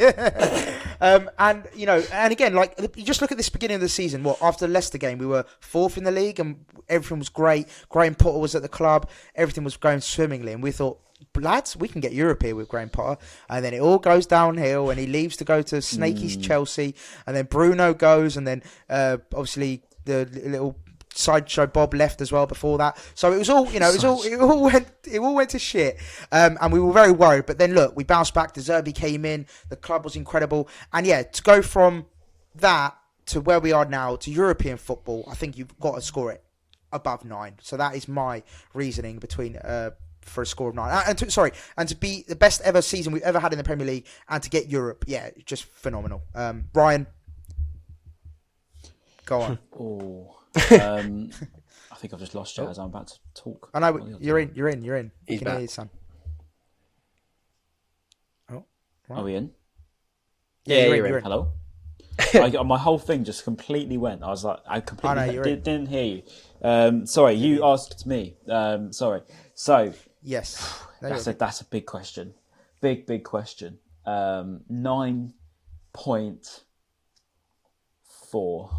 and again, like, you just look at this beginning of the season. After the Leicester game, we were 4th in the league and everything was great. Graham Potter was at the club, everything was going swimmingly, and we thought, lads, we can get Europe here with Graham Potter. And then it all goes downhill, and he leaves to go to snaky Chelsea, and then Bruno goes, and then obviously the little Sideshow Bob left as well before that, so it was all it all went to shit, and we were very worried. But then look, we bounced back. De Zerbi came in, the club was incredible, and to go from that to where we are now to European football, I think you've got to score it above 9. So that is my reasoning for a score of 9, and to be the best ever season we've ever had in the Premier League, and to get Europe, just phenomenal. Brian, go on. I think I've just lost you as I'm about to talk. I know, you're in. He's can back. Hear you, son. Oh, right. Are we in? Yeah, you're in. Hello? My whole thing just completely went. I was like, I completely didn't hear you. Sorry, you asked me. Sorry. So yes, that's a big question. Big question. 9.4.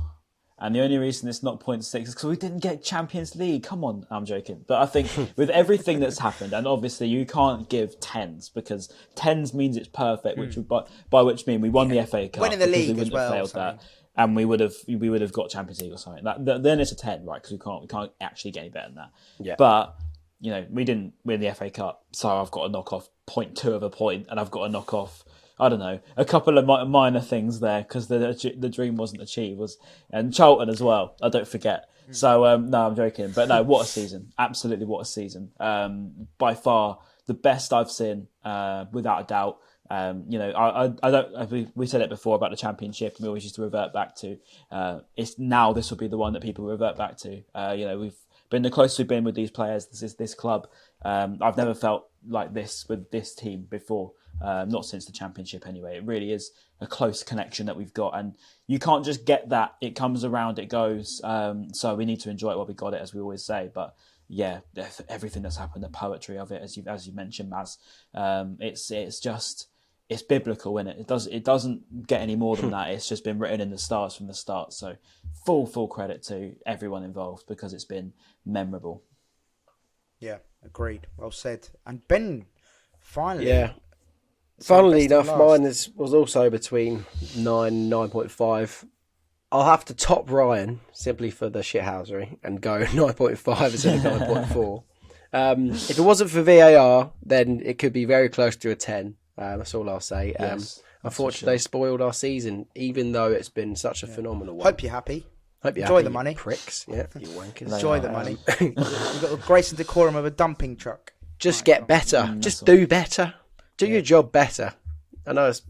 And the only reason it's not 0.6 is because we didn't get Champions League. Come on, I'm joking. But I think with everything that's happened, and obviously you can't give 10s because 10s means it's perfect, which by which mean we won the FA Cup. Winning the league as well. Failed that, and we would have got Champions League or something. Then it's a 10, right? Because we can't actually get any better than that. Yeah. But we didn't win the FA Cup, so I've got to knock off 0.2 of a point, and I've got to knock off, I don't know, a couple of minor things there because the dream wasn't achieved. And Charlton as well, I don't forget. So, no, I'm joking. But no, what a season. Absolutely what a season. By far the best I've seen, without a doubt. We said it before about the Championship, and we always used to revert back to, this will be the one that people revert back to. We've been the closest we've been with these players, this club. I've never felt like this with this team before. Not since the Championship anyway. It really is a close connection that we've got, and you can't just get that. It comes around, it goes. So we need to enjoy it while we got it, as we always say. But yeah, everything that's happened, the poetry of it, as you mentioned, Maz, it's biblical, isn't it? It doesn't get any more than that. It's just been written in the stars from the start. So full credit to everyone involved because it's been memorable. Yeah, agreed. Well said. And Ben, finally. Yeah. Funnily enough, mine was also between 9.5. I'll have to top Ryan simply for the shithousery and go 9.5 instead of 9.4. If it wasn't for VAR, then it could be very close to a 10. That's all I'll say. Yes, unfortunately, they spoiled our season, even though it's been such a phenomenal one. Hope you're happy. Enjoy the money. Pricks. Yeah, you wankers. Enjoy the money. You've got the grace and decorum of a dumping truck. Just get better. Just do better. Do your job better. I know it's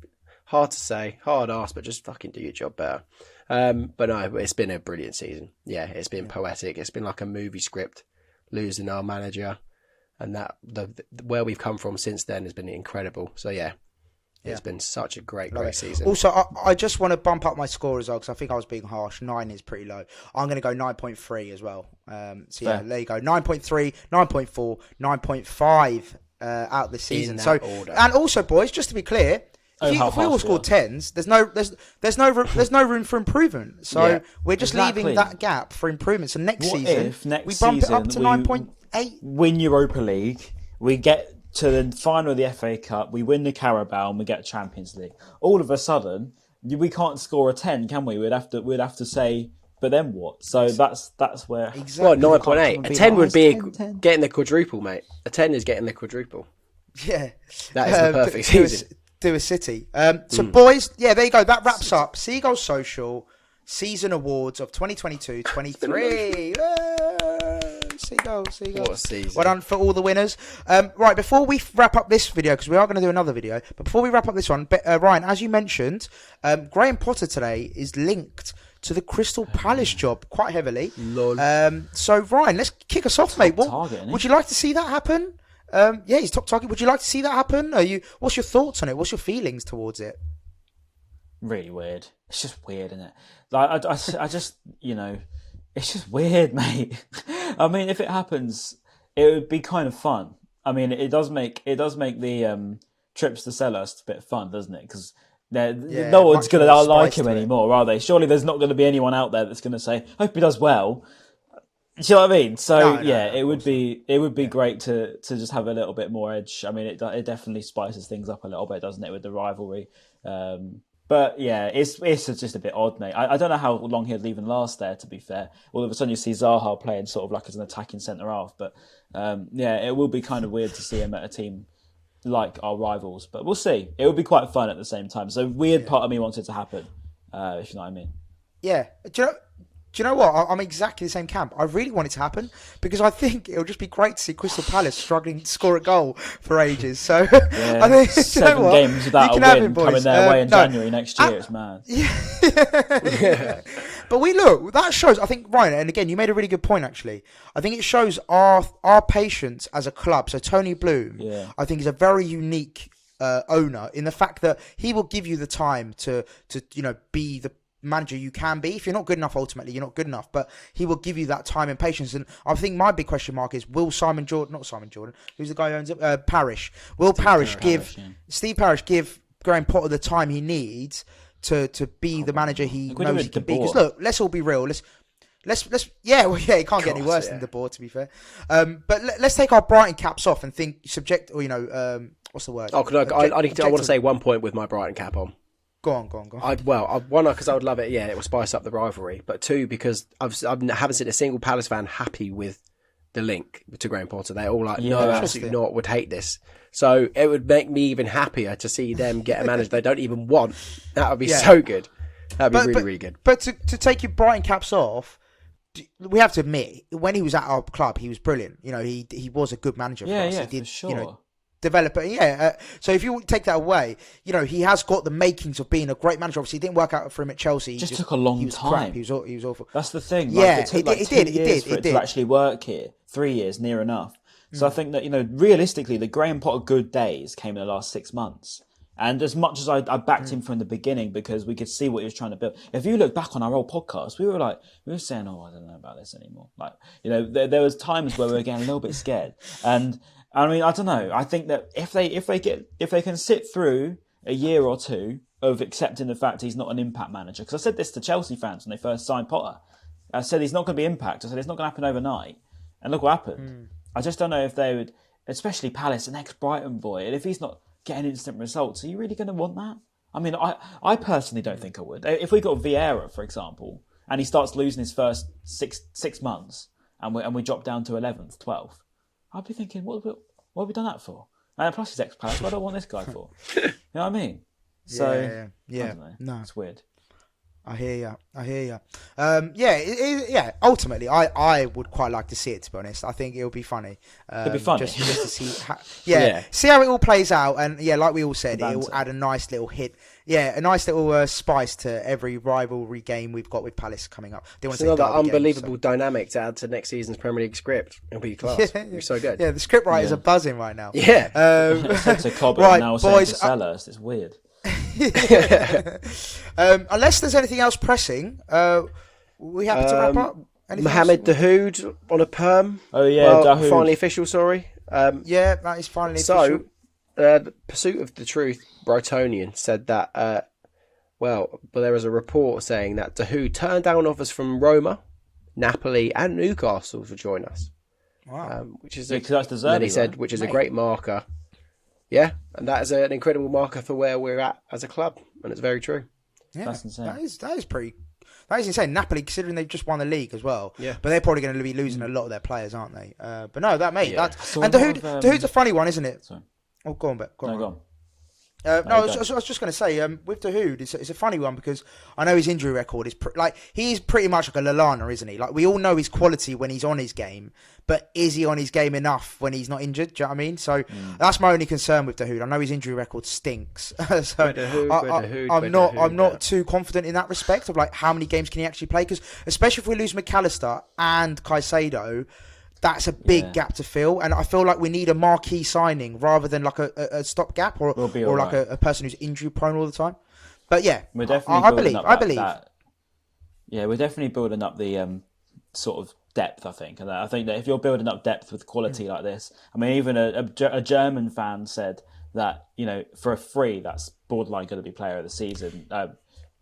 hard to say, hard ass, but just fucking do your job better. But no, it's been a brilliant season. Yeah, it's been poetic. It's been like a movie script, losing our manager, and that where we've come from since then has been incredible. So yeah, it's been such a great season. Also, I just want to bump up my score as well because I think I was being harsh. 9 is pretty low. I'm going to go 9.3 as well. So yeah, there you go. 9.3, 9.4, 9.5. Out this season. So order. And also, boys, just to be clear, if we all scored 10s, there's no room for improvement. So we're just leaving that gap for improvement. So next season we bump it up to 9.8. Win Europa League, we get to the final of the FA Cup, we win the Carabao, and we get Champions League. All of a sudden, we can't score a 10, can we? We'd have to say. But then what? So that's where... Exactly. Well, 9.8. A 10 would be getting the quadruple, mate. A 10 is getting the quadruple. Yeah. That is the perfect season. Do a City. So, boys, there you go. That wraps up Seagulls Social Season Awards of 2022-23. Seagulls. What a season. Well done for all the winners. Right, before we wrap up this video, because we are going to do another video, but before we wrap up this one, Ryan, as you mentioned, Graham Potter today is linked to the Crystal Palace job quite heavily. Lol. So, Ryan, let's kick us off, mate. Would you like to see that happen? He's top target. Would you like to see that happen? What's your thoughts on it? What's your feelings towards it? Really weird. It's just weird, isn't it? Like, I just, it's just weird, mate. I mean, if it happens, it would be kind of fun. I mean, it does make the trips to Selhurst a bit fun, doesn't it? Because no one's going to like him anymore, are they? Surely there's not going to be anyone out there that's going to say, "Hope he does well." Do you know what I mean? So it would be great to just have a little bit more edge. I mean, it definitely spices things up a little bit, doesn't it, with the rivalry? But yeah, it's just a bit odd, mate. I don't know how long he'd even last there. To be fair, all of a sudden you see Zaha playing sort of like as an attacking centre half. But it will be kind of weird to see him at a team like our rivals, but we'll see. It would be quite fun at the same time. So weird part of me wants it to happen, if you know what I mean. Yeah. Do you know what? I'm exactly the same camp. I really want it to happen because I think it'll just be great to see Crystal Palace struggling to score a goal for ages. So I think 7 games without a win coming their way in January next year. It's mad. Yeah. But that shows, I think, Ryan, and again, you made a really good point, actually. I think it shows our patience as a club. So Tony Bloom, I think, is a very unique owner in the fact that he will give you the time to be the manager you can be. If you're not good enough, ultimately you're not good enough, but he will give you that time and patience. And I think my big question mark is, will not Simon Jordan, who's the guy who owns it, Parish, will Steve Parish give Graham Potter the time he needs to be the manager he knows he can be? Because look, let's all be real, let's it can't get any worse than De Boer, to be fair. But let's take our Brighton caps off and think what's the word? I want to say 1 point with my Brighton cap on. Go on. One, because I would love it. Yeah, it will spice up the rivalry. But two, because I haven't seen a single Palace fan happy with the link to Graham Potter. They're all like, no, absolutely not. Would hate this. So it would make me even happier to see them get a manager they don't even want. That would be so good. That'd be really good. But to take your Brighton caps off, we have to admit, when he was at our club, he was brilliant. He was a good manager for us. He did, for sure. Developer, so if you take that away, he has got the makings of being a great manager. Obviously, it didn't work out for him at Chelsea. It just took a long time. He was awful. That's the thing. It did to actually work here. 3 years, near enough. So I think that realistically, the Graham Potter good days came in the last 6 months. And as much as I backed him from the beginning because we could see what he was trying to build. If you look back on our old podcast, we were saying, "Oh, I don't know about this anymore." There was times where we were getting a little bit scared. And I mean, I don't know. I think that if they can sit through a year or two of accepting the fact he's not an impact manager, because I said this to Chelsea fans when they first signed Potter. I said he's not going to be impact. I said it's not going to happen overnight. And look what happened. I just don't know if they would, especially Palace, an ex-Brighton boy, and if he's not getting instant results, are you really going to want that? I mean, I personally don't think I would. If we got Vieira, for example, and he starts losing his first six months, and we drop down to 11th, 12th, I'd be thinking, what have we done that for? And plus he's ex-Palace, what do I want this guy for? You know what I mean? So, yeah. I don't know. No. It's weird. I hear you. Ultimately, I would quite like to see it, to be honest. I think it'll be funny. It'll be funny. Just to see see how it all plays out. And like we all said, it'll add a nice little hit. Yeah, a nice little spice to every rivalry game we've got with Palace coming up. It's another unbelievable dynamic to add to next season's Premier League script. It'll be class. It'll be so good. Yeah, the script writers are buzzing right now. Yeah. To Cobb right, now boys, to Sellers. It's weird. Unless there's anything else pressing, we happy to wrap up. Mohamed Dahoud on a perm. Oh yeah, Dahoud. Finally official. Sorry. That is finally official. So, the Pursuit of the Truth Brightonian said that. But there was a report saying that Dahoud turned down offers from Roma, Napoli, and Newcastle to join us. Wow, which is that's deserving. Then he said, which is a great marker. Yeah, and that is an incredible marker for where we're at as a club, and it's very true. Yeah, that's insane. That is insane. Napoli, considering they've just won the league as well. Yeah, but they're probably going to be losing a lot of their players, aren't they? But no, Dahoud's a funny one, isn't it? Sorry. Oh, go on, Bet. Go on. I was just going to say, with Dahoud, it's a funny one because I know his injury record is he's pretty much like a Lallana, isn't he? Like, we all know his quality when he's on his game, but is he on his game enough when he's not injured? Do you know what I mean? So that's my only concern with Dahoud. I know his injury record stinks, so I'm not too confident in that respect of like how many games can he actually play? Because especially if we lose Mac Allister and Caicedo, that's a big gap to fill, and I feel like we need a marquee signing rather than like a stopgap or like a person who's injury prone all the time. But yeah, we're definitely I believe. We're definitely building up the sort of depth. I think, and I think that if you're building up depth with quality like this, I mean, even a German fan said that for a free, that's borderline going to be player of the season.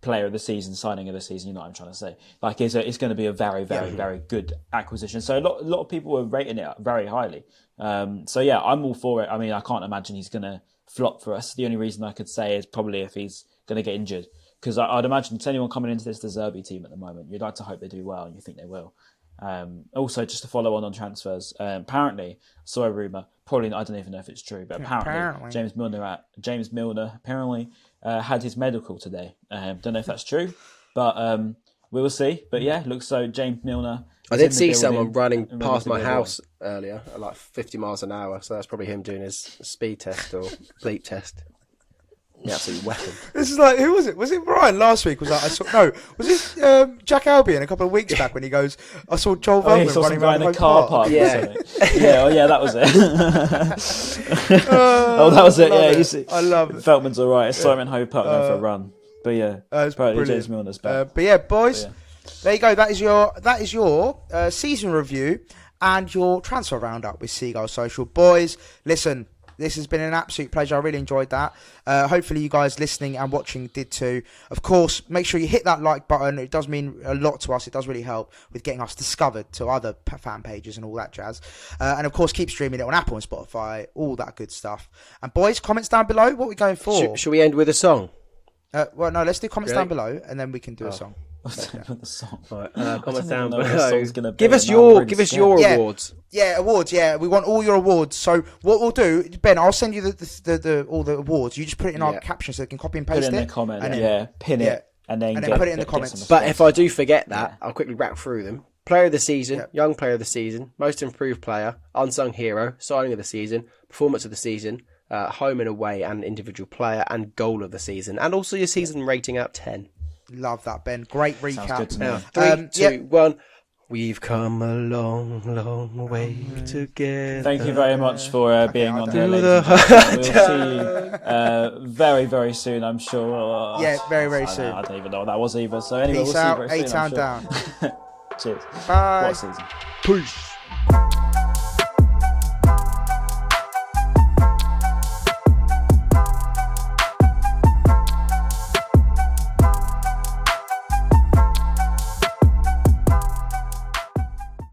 Signing of the season, you know what I'm trying to say. Like, it's going to be a very, very, very good acquisition. So a lot of people were rating it very highly. I'm all for it. I mean, I can't imagine he's going to flop for us. The only reason I could say is probably if he's going to get injured. Because I'd imagine to anyone coming into this De Zerbi team at the moment, you'd like to hope they do well, and you think they will. Also, just to follow on transfers, apparently, I saw a rumour, probably, I don't even know if it's true, but apparently. James Milner apparently had his medical today. Don't know if that's true, but we will see. But yeah, looks so. James Milner. I did see someone running past my house earlier at like 50 miles an hour, so that's probably him doing his speed test or bleep test. Yeah, absolute weapon. This is like, who was it? Was it Brian last week? Was like, was it Jack Albion a couple of weeks back when he goes, I saw Joel Veltman running around the car park. Yeah. Yeah, that was it. That was it. Yeah, I love it. Veltman's all right. Simon Hove Park going for a run. But yeah, it's probably James Milner's back. But yeah, boys, there you go. That is your season review and your transfer roundup with Seagulls Social. Boys, listen, this has been an absolute pleasure. I really enjoyed that. Hopefully you guys listening and watching did too. Of course, make sure you hit that like button. It does mean a lot to us. It does really help with getting us discovered to other fan pages and all that jazz. And of course, keep streaming it on Apple and Spotify, all that good stuff. And boys, comments down below. What are we going for? Should we end with a song? Well, no, let's do comments down below and then we can do a song. The song. Right, comments down below. Give us your awards. Yeah, awards. Yeah, we want all your awards. So what we'll do, Ben, I'll send you the all the awards. You just put it in our caption so they can copy and paste it. Put it in the comment. And then, pin it, and then put it in the comments. But if I do forget that, I'll quickly wrap through them. Player of the season, young player of the season, most improved player, unsung hero, signing of the season, performance of the season, home and away and individual player, and goal of the season, and also your season rating out 10. Love that, Ben. Great recap. Sounds good to me. Now, 3, 2, 1. We've come a long, long way together. Thank you very much for being on here, ladies and gentlemen. We'll see you very, very soon, I'm sure. Very, very soon. I don't even know what that was either. So anyway, Peace we'll out. see you very soon. A-Town down. Cheers. Bye. What season? Peace.